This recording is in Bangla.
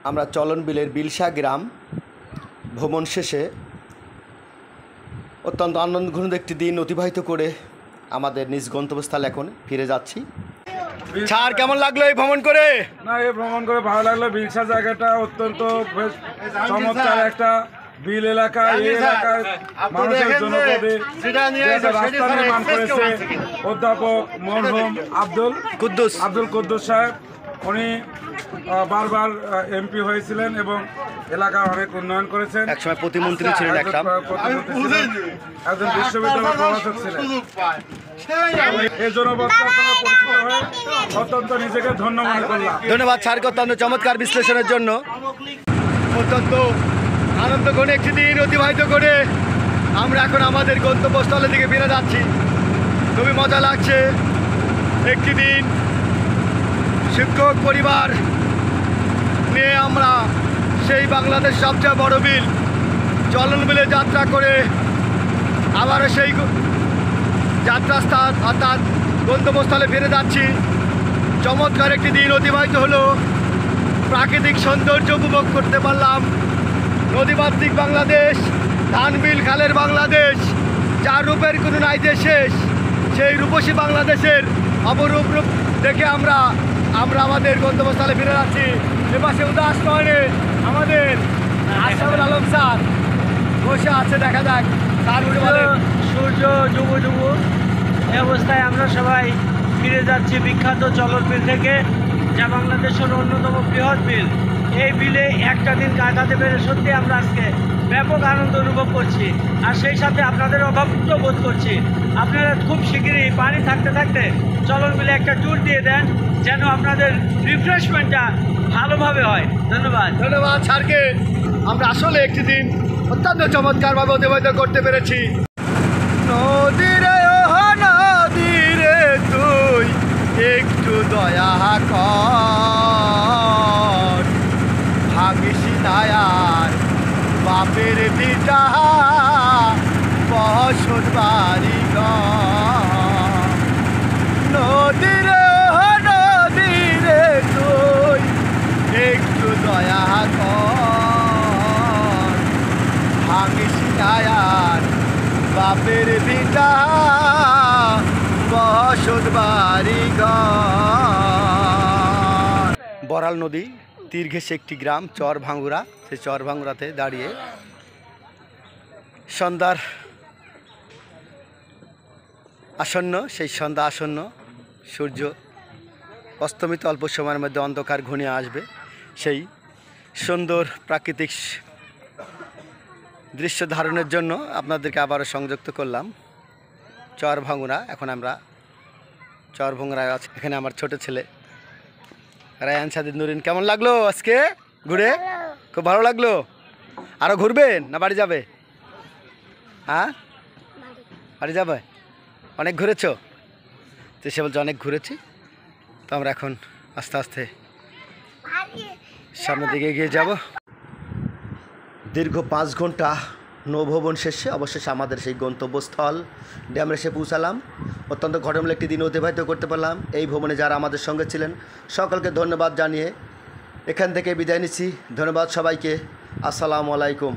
আমরা চলন বিলের বিলসা গ্রাম ভ্রমণ শেষে অত্যন্ত আনন্দঘন একটি দিন অতিবাহিত করে আমাদের নিজ গন্তব্যস্থলে এখন ফিরে যাচ্ছি। স্যার, কেমন লাগলো এই ভ্রমণ করে? না, এই ভ্রমণ করে ভালো লাগলো। বিলসা জায়গাটা অত্যন্ত চমৎকার একটা বিল এলাকা। এই এলাকার মানুষের জনপদে রাস্তা নির্মাণ করেছে অধ্যাপক মরহুম আব্দুল কুদ্দুস সাহেব। উনি বারবার এমপি হয়েছিলেন এবং এলাকার অনেক উন্নয়ন করেছেন। একসময় প্রতিমন্ত্রী ছিলেন, একজন বিশ্ববিদ্যালয়ের প্রভাষক ছিলেন। এই জনপদটার সঙ্গে পরিচিত হয়ে অত্যন্ত নিজেকে ধন্য মনে করলাম। ধন্যবাদ স্যারকে অত্যন্ত চমৎকার বিশ্লেষণের জন্য। অত্যন্ত আনন্দঘন একটি দিন অতিবাহিত করে আমরা এখন আমাদের গন্তব্যস্থলের দিকে ফিরে যাচ্ছি। খুবই মজা লাগছে। একটি দিন শিক্ষক পরিবার নিয়ে আমরা সেই বাংলাদেশ সবচেয়ে বড় বিল চলন বিলে যাত্রা করে আবারও সেই যাত্রাস্থান অর্থাৎ গন্তব্যস্থলে ফিরে যাচ্ছি। চমৎকার একটি দিন অতিবাহিত হলো। প্রাকৃতিক সৌন্দর্য উপভোগ করতে পারলাম। নদীমাতৃক বাংলাদেশ, ধানবিল খালের বাংলাদেশ, যার রূপের কোনো নাই যে শেষ, সেই রূপসী বাংলাদেশের অপরূপ রূপ দেখে আমরা আমাদের গন্তব্যস্থলে ফিরে যাচ্ছি। এপাশে উদাস নয়নে আমাদের আশরাফুল আলম স্যার বসে আছে, দেখা যাক তার সূর্য যুব যুব এই অবস্থায় আমরা সবাই ফিরে যাচ্ছি বিখ্যাত চলন বিল থেকে, যা বাংলাদেশের অন্যতম বৃহৎ বিল। এই বিলে একটা দিন কাটাতে পেরে সত্যি আমরা আজকে ব্যাপক আনন্দ অনুভব করছি, আর সেই সাথে আপনাদের অভাবমুক্ত বোধ করছি। আপনারা খুব শিগগিরই পানি থাকতে থাকতে চলন বিলে একটা ট্যুর দিয়ে দেন, যেন আপনাদের রিফ্রেশমেন্টটা ভালোভাবে হয়। ধন্যবাদ স্যারকে। আমরা আসলে একটি দিন অত্যন্ত চমৎকারভাবে অতিবাহিত করতে পেরেছি। নদীরে ও নদীরে তুই একটু দয়া কর, ভাগিস নায়ার বাপের ভিটা বসত বাড়ি ঘর। নদীরে ও নদীরে তুই একটু দয়া কর, ভাগিস নায়ার বাপের ভিটা বসত বাড়ি ঘর। বড়াল নদী তীর ঘেঁষে একটি গ্রাম চর ভাঙ্গুরা। সেই চর ভাঙ্গুরাতে দাঁড়িয়ে সন্ধ্যার আসন্ন, সেই সন্ধ্যা আসন্ন, সূর্য অস্তমিত অল্প সময়ের মধ্যে অন্ধকার ঘনিয়ে আসবে। সেই সুন্দর প্রাকৃতিক দৃশ্য ধারণের জন্য আপনাদেরকে আবারও সংযুক্ত করলাম চর ভাঙ্গুরা। এখন আমরা চর ভাঙ্গুরায় আছি। এখানে আমার ছোট ছেলে রায়ান সাদিদ নুরিন। কেমন লাগলো আজকে ঘুরে? খুব ভালো লাগলো। আরও ঘুরবেন না বাড়ি যাবে? হ্যাঁ, বাড়ি যাবে? অনেক ঘুরেছো? তো সে বলছে অনেক ঘুরেছি। তো আমরা এখন আস্তে আস্তে সামনের দিকে এগিয়ে যাব। দীর্ঘ 5 ঘন্টা নৌভ্রমণ শেষে অবশেষে আমাদের সেই গন্তব্যস্থল ড্যামরে এসে পৌঁছালাম। অত্যন্ত ঘটনামূলক একটি দিন অতিবাহিত করতে পারলাম। এই ভ্রমণে যারা আমাদের সঙ্গে ছিলেন সকলকে ধন্যবাদ জানিয়ে এখান থেকে বিদায় নিচ্ছি। ধন্যবাদ সবাইকে। আসসালামু আলাইকুম।